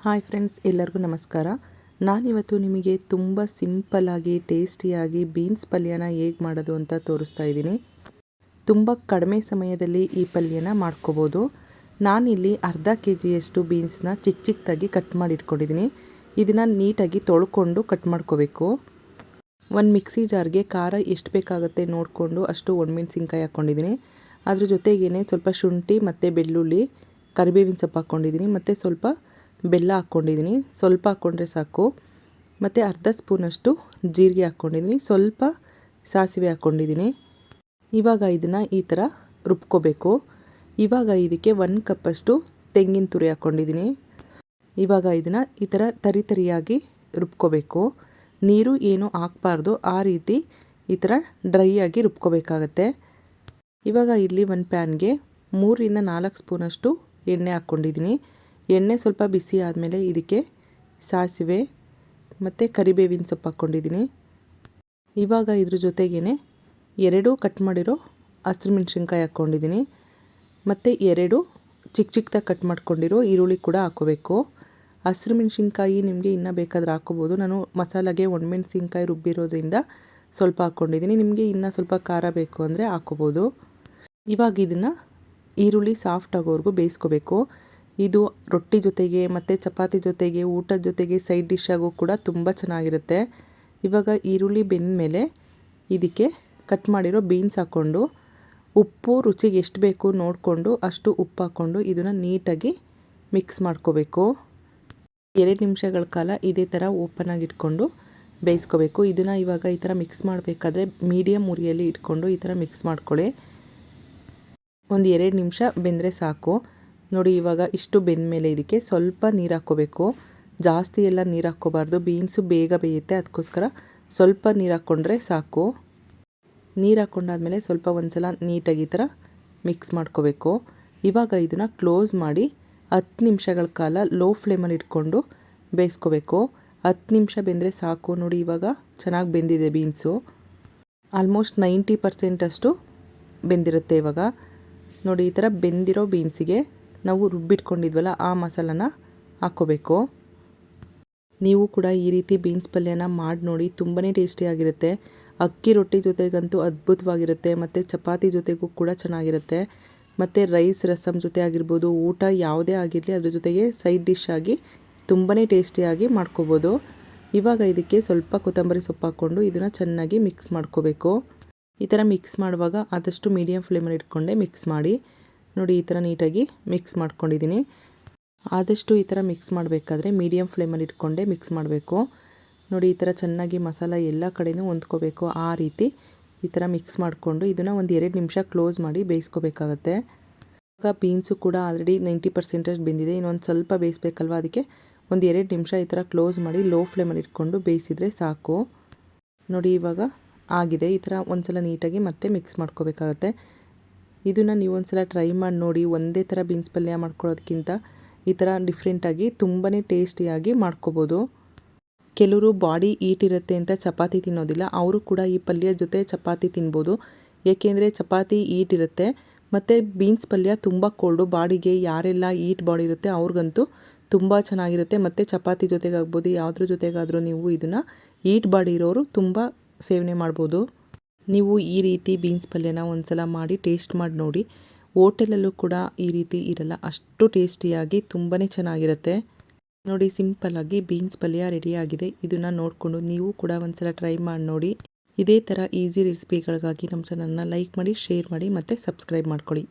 Hi friends, ಎಲ್ಲರಿಗೂ ನಮಸ್ಕಾರ. ನಾನಿವತ್ತು ನಿಮಗೆ ತುಂಬ ಸಿಂಪಲ್ಲಾಗಿ ಟೇಸ್ಟಿಯಾಗಿ ಬೀನ್ಸ್ ಪಲ್ಯನ ಹೇಗೆ ಮಾಡೋದು ಅಂತ ತೋರಿಸ್ತಾ ಇದ್ದೀನಿ. ತುಂಬ ಕಡಿಮೆ ಸಮಯದಲ್ಲಿ ಈ ಪಲ್ಯನ ಮಾಡ್ಕೋಬೋದು. ನಾನಿಲ್ಲಿ ಅರ್ಧ ಕೆಜಿಯಷ್ಟು ಬೀನ್ಸ್ನ ಚಿಕ್ಕದಾಗಿ ಕಟ್ ಮಾಡಿ ಇಟ್ಕೊಂಡಿದ್ದೀನಿ. ಇದನ್ನು ನೀಟಾಗಿ ತೊಳ್ಕೊಂಡು ಕಟ್ ಮಾಡ್ಕೋಬೇಕು. ಒಂದು ಮಿಕ್ಸಿ ಜಾರ್ಗೆ ಖಾರ ಎಷ್ಟು ಬೇಕಾಗುತ್ತೆ ನೋಡಿಕೊಂಡು ಅಷ್ಟು ಒಣಮೆಣಸಿನ್ಕಾಯಿ ಹಾಕ್ಕೊಂಡಿದ್ದೀನಿ. ಅದ್ರ ಜೊತೆಗೇ ಸ್ವಲ್ಪ ಶುಂಠಿ ಮತ್ತು ಬೆಳ್ಳುಳ್ಳಿ, ಕರಿಬೇವಿನ ಸೊಪ್ಪು ಹಾಕ್ಕೊಂಡಿದ್ದೀನಿ ಮತ್ತು ಸ್ವಲ್ಪ ಬೆಲ್ಲ ಹಾಕ್ಕೊಂಡಿದ್ದೀನಿ. ಸ್ವಲ್ಪ ಹಾಕ್ಕೊಂಡ್ರೆ ಸಾಕು. ಮತ್ತು ಅರ್ಧ ಸ್ಪೂನಷ್ಟು ಜೀರಿಗೆ ಹಾಕ್ಕೊಂಡಿದ್ದೀನಿ, ಸ್ವಲ್ಪ ಸಾಸಿವೆ ಹಾಕ್ಕೊಂಡಿದ್ದೀನಿ. ಇವಾಗ ಇದನ್ನು ಈ ಥರ ರುಬ್ಕೋಬೇಕು. ಇವಾಗ ಇದಕ್ಕೆ 1 ಕಪ್ಪಷ್ಟು ತೆಂಗಿನ ತುರಿ ಹಾಕ್ಕೊಂಡಿದ್ದೀನಿ. ಇವಾಗ ಇದನ್ನು ಈ ಥರ ತರಿಯಾಗಿ ರುಬ್ಕೋಬೇಕು. ನೀರು ಏನು ಹಾಕಬಾರ್ದು, ಆ ರೀತಿ ಈ ಥರ ಡ್ರೈ ಆಗಿ ರುಬ್ಕೋಬೇಕಾಗತ್ತೆ. ಇವಾಗ ಇಲ್ಲಿ ಒಂದು ಪ್ಯಾನ್ಗೆ 3ರಿಂದ 4 ಸ್ಪೂನಷ್ಟು ಎಣ್ಣೆ ಹಾಕ್ಕೊಂಡಿದ್ದೀನಿ. ಎಣ್ಣೆ ಸ್ವಲ್ಪ ಬಿಸಿ ಆದಮೇಲೆ ಇದಕ್ಕೆ ಸಾಸಿವೆ ಮತ್ತು ಕರಿಬೇವಿನ ಸೊಪ್ಪು ಹಾಕ್ಕೊಂಡಿದ್ದೀನಿ. ಇವಾಗ ಇದ್ರ ಜೊತೆಗೇ 2 ಕಟ್ ಮಾಡಿರೋ ಹಸಿಮೆಣ್ಸಿನ್ಕಾಯಿ ಹಾಕ್ಕೊಂಡಿದ್ದೀನಿ ಮತ್ತು 2 ಚಿಕ್ಕದಾಗಿ ಕಟ್ ಮಾಡ್ಕೊಂಡಿರೋ ಈರುಳ್ಳಿ ಕೂಡ ಹಾಕ್ಕೋಬೇಕು. ಹಸಿಮೆಣ್ಸಿನ್ಕಾಯಿ ನಿಮಗೆ ಇನ್ನೂ ಬೇಕಾದರೆ ಹಾಕ್ಕೋಬೋದು. ನಾನು ಮಸಾಲೆಗೆ ಒಣಮೆಣ್ಸಿನ್ಕಾಯಿ ರುಬ್ಬಿರೋದ್ರಿಂದ ಸ್ವಲ್ಪ ಹಾಕ್ಕೊಂಡಿದ್ದೀನಿ. ನಿಮಗೆ ಇನ್ನೂ ಸ್ವಲ್ಪ ಖಾರ ಬೇಕು ಅಂದರೆ ಹಾಕ್ಕೋಬೋದು. ಇವಾಗ ಇದನ್ನು ಈರುಳ್ಳಿ ಸಾಫ್ಟ್ ಆಗೋವರೆಗೂ ಬೇಯಿಸ್ಕೋಬೇಕು. ಇದು ರೊಟ್ಟಿ ಜೊತೆಗೆ ಮತ್ತು ಚಪಾತಿ ಜೊತೆಗೆ, ಊಟದ ಜೊತೆಗೆ ಸೈಡ್ ಡಿಶ್ ಆಗೋ ಕೂಡ ತುಂಬ ಚೆನ್ನಾಗಿರುತ್ತೆ. ಇವಾಗ ಈರುಳ್ಳಿ ಬೆಂದ ಮೇಲೆ ಇದಕ್ಕೆ ಕಟ್ ಮಾಡಿರೋ ಬೀನ್ಸ್ ಹಾಕ್ಕೊಂಡು, ಉಪ್ಪು ರುಚಿಗೆ ಎಷ್ಟು ಬೇಕು ನೋಡಿಕೊಂಡು ಅಷ್ಟು ಉಪ್ಪು ಹಾಕ್ಕೊಂಡು ಇದನ್ನು ನೀಟಾಗಿ ಮಿಕ್ಸ್ ಮಾಡ್ಕೋಬೇಕು. 2 ನಿಮಿಷಗಳ ಕಾಲ ಇದೇ ಥರ ಓಪನಾಗಿ ಇಟ್ಕೊಂಡು ಬೇಯಿಸ್ಕೋಬೇಕು. ಇದನ್ನು ಇವಾಗ ಈ ಥರ ಮಿಕ್ಸ್ ಮಾಡಬೇಕಾದ್ರೆ ಮೀಡಿಯಮ್ ಉರಿಯಲ್ಲಿ ಇಟ್ಕೊಂಡು ಈ ಥರ ಮಿಕ್ಸ್ ಮಾಡ್ಕೊಳ್ಳಿ. ಒಂದು 2 ನಿಮಿಷ ಬೆಂದರೆ ಸಾಕು. ನೋಡಿ, ಇವಾಗ ಇಷ್ಟು ಬೆಂದ ಮೇಲೆ ಇದಕ್ಕೆ ಸ್ವಲ್ಪ ನೀರು ಹಾಕ್ಕೋಬೇಕು. ಜಾಸ್ತಿ ಎಲ್ಲ ನೀರು ಹಾಕ್ಕೋಬಾರ್ದು, ಬೀನ್ಸು ಬೇಗ ಬೇಯುತ್ತೆ. ಅದಕ್ಕೋಸ್ಕರ ಸ್ವಲ್ಪ ನೀರು ಹಾಕ್ಕೊಂಡ್ರೆ ಸಾಕು. ನೀರು ಹಾಕ್ಕೊಂಡಾದ್ಮೇಲೆ ಸ್ವಲ್ಪ ಒಂದ್ಸಲ ನೀಟಾಗಿ ಈ ಥರ ಮಿಕ್ಸ್ ಮಾಡ್ಕೋಬೇಕು. ಇವಾಗ ಇದನ್ನು ಕ್ಲೋಸ್ ಮಾಡಿ 10 ನಿಮಿಷಗಳ ಕಾಲ ಲೋ ಫ್ಲೇಮಲ್ಲಿ ಇಟ್ಕೊಂಡು ಬೇಯಿಸ್ಕೋಬೇಕು. 10 ನಿಮಿಷ ಬೆಂದರೆ ಸಾಕು. ನೋಡಿ, ಇವಾಗ ಚೆನ್ನಾಗಿ ಬೆಂದಿದೆ ಬೀನ್ಸು. ಆಲ್ಮೋಸ್ಟ್ 90% ಅಷ್ಟು ಬೆಂದಿರುತ್ತೆ. ಇವಾಗ ನೋಡಿ, ಈ ಥರ ಬೆಂದಿರೋ ಬೀನ್ಸಿಗೆ ನಾವು ರುಬ್ಬಿಟ್ಕೊಂಡಿದ್ವಲ್ಲ ಆ ಮಸಾಲನ ಹಾಕ್ಕೋಬೇಕು. ನೀವು ಕೂಡ ಈ ರೀತಿ ಬೀನ್ಸ್ ಪಲ್ಯನ ಮಾಡಿ ನೋಡಿ, ತುಂಬಾ ಟೇಸ್ಟಿಯಾಗಿರುತ್ತೆ. ಅಕ್ಕಿ ರೊಟ್ಟಿ ಜೊತೆಗಂತೂ ಅದ್ಭುತವಾಗಿರುತ್ತೆ ಮತ್ತು ಚಪಾತಿ ಜೊತೆಗೂ ಕೂಡ ಚೆನ್ನಾಗಿರುತ್ತೆ. ಮತ್ತು ರೈಸ್, ರಸಮ್ ಜೊತೆ ಆಗಿರ್ಬೋದು, ಊಟ ಯಾವುದೇ ಆಗಿರಲಿ ಅದ್ರ ಜೊತೆಗೆ ಸೈಡ್ ಡಿಶ್ ಆಗಿ ತುಂಬಾ ಟೇಸ್ಟಿಯಾಗಿ ಮಾಡ್ಕೋಬೋದು. ಇವಾಗ ಇದಕ್ಕೆ ಸ್ವಲ್ಪ ಕೊತ್ತಂಬರಿ ಸೊಪ್ಪು ಹಾಕ್ಕೊಂಡು ಇದನ್ನು ಚೆನ್ನಾಗಿ ಮಿಕ್ಸ್ ಮಾಡ್ಕೋಬೇಕು. ಈ ಥರ ಮಿಕ್ಸ್ ಮಾಡುವಾಗ ಆದಷ್ಟು ಮೀಡಿಯಮ್ ಫ್ಲೇಮಲ್ಲಿ ಇಟ್ಕೊಂಡೆ ಮಿಕ್ಸ್ ಮಾಡಿ. ನೋಡಿ, ಈ ಥರ ನೀಟಾಗಿ ಮಿಕ್ಸ್ ಮಾಡ್ಕೊಂಡಿದ್ದೀನಿ. ಆದಷ್ಟು ಈ ಥರ ಮಿಕ್ಸ್ ಮಾಡಬೇಕಾದ್ರೆ ಮೀಡಿಯಮ್ ಫ್ಲೇಮಲ್ಲಿ ಇಟ್ಕೊಂಡೆ ಮಿಕ್ಸ್ ಮಾಡಬೇಕು. ನೋಡಿ, ಈ ಥರ ಚೆನ್ನಾಗಿ ಮಸಾಲ ಎಲ್ಲ ಕಡೆಯೂ ಹೊಂದ್ಕೋಬೇಕು. ಆ ರೀತಿ ಈ ಥರ ಮಿಕ್ಸ್ ಮಾಡಿಕೊಂಡು ಇದನ್ನು ಒಂದು 2 ನಿಮಿಷ ಕ್ಲೋಸ್ ಮಾಡಿ ಬೇಯಿಸ್ಕೋಬೇಕಾಗತ್ತೆ. ಇವಾಗ ಬೀನ್ಸು ಕೂಡ ಆಲ್ರೆಡಿ 90% ಬೆಂದಿದೆ. ಇನ್ನೊಂದು ಸ್ವಲ್ಪ ಬೇಯಿಸ್ಬೇಕಲ್ವ, ಅದಕ್ಕೆ ಒಂದು 2 ನಿಮಿಷ ಈ ಥರ ಕ್ಲೋಸ್ ಮಾಡಿ ಲೋ ಫ್ಲೇಮಲ್ಲಿ ಇಟ್ಕೊಂಡು ಬೇಯಿಸಿದರೆ ಸಾಕು. ನೋಡಿ, ಇವಾಗ ಆಗಿದೆ. ಈ ಥರ ಒಂದ್ಸಲ ನೀಟಾಗಿ ಮತ್ತೆ ಮಿಕ್ಸ್ ಮಾಡ್ಕೋಬೇಕಾಗತ್ತೆ. ಇದನ್ನು ನೀವು ಒಂದ್ಸಲ ಟ್ರೈ ಮಾಡಿ ನೋಡಿ. ಒಂದೇ ಥರ ಬೀನ್ಸ್ ಪಲ್ಯ ಮಾಡ್ಕೊಳ್ಳೋದಕ್ಕಿಂತ ಈ ಥರ ಡಿಫ್ರೆಂಟಾಗಿ ತುಂಬಾ ಟೇಸ್ಟಿಯಾಗಿ ಮಾಡ್ಕೋಬೋದು. ಕೆಲವರು ಬಾಡಿ ಹೀಟ್ ಇರುತ್ತೆ ಅಂತ ಚಪಾತಿ ತಿನ್ನೋದಿಲ್ಲ, ಅವರು ಕೂಡ ಈ ಪಲ್ಯ ಜೊತೆ ಚಪಾತಿ ತಿನ್ಬೋದು. ಏಕೆಂದರೆ ಚಪಾತಿ ಹೀಟ್ ಇರುತ್ತೆ ಮತ್ತು ಬೀನ್ಸ್ ಪಲ್ಯ ತುಂಬ ಕೋಲ್ಡು. ಬಾಡಿಗೆ ಯಾರೆಲ್ಲ ಹೀಟ್ ಬಾಡಿ ಇರುತ್ತೆ ಅವ್ರಿಗಂತೂ ತುಂಬ ಚೆನ್ನಾಗಿರುತ್ತೆ. ಮತ್ತು ಚಪಾತಿ ಜೊತೆಗಾಗ್ಬೋದು, ಯಾವುದ್ರ ಜೊತೆಗಾದರೂ ನೀವು ಇದನ್ನು ಹೀಟ್ ಬಾಡಿ ಇರೋರು ತುಂಬ ಸೇವನೆ ಮಾಡ್ಬೋದು. ನೀವು ಈ ರೀತಿ ಬೀನ್ಸ್ ಪಲ್ಯನ ಒಂದ್ಸಲ ಮಾಡಿ ಟೇಸ್ಟ್ ಮಾಡಿ ನೋಡಿ. ಹೋಟೆಲಲ್ಲೂ ಕೂಡ ಈ ರೀತಿ ಇರಲ್ಲ, ಅಷ್ಟು ಟೇಸ್ಟಿಯಾಗಿ ತುಂಬಾ ಚೆನ್ನಾಗಿರುತ್ತೆ. ನೋಡಿ, ಸಿಂಪಲ್ಲಾಗಿ ಬೀನ್ಸ್ ಪಲ್ಯ ರೆಡಿಯಾಗಿದೆ. ಇದನ್ನು ನೋಡಿಕೊಂಡು ನೀವು ಕೂಡ ಒಂದ್ಸಲ ಟ್ರೈ ಮಾಡಿ ನೋಡಿ. ಇದೇ ಥರ ಈಸಿ ರೆಸಿಪಿಗಳಿಗಾಗಿ ನಮ್ಮ ಚಾನಲ್ನ ಲೈಕ್ ಮಾಡಿ, ಶೇರ್ ಮಾಡಿ ಮತ್ತು ಸಬ್ಸ್ಕ್ರೈಬ್ ಮಾಡ್ಕೊಳ್ಳಿ.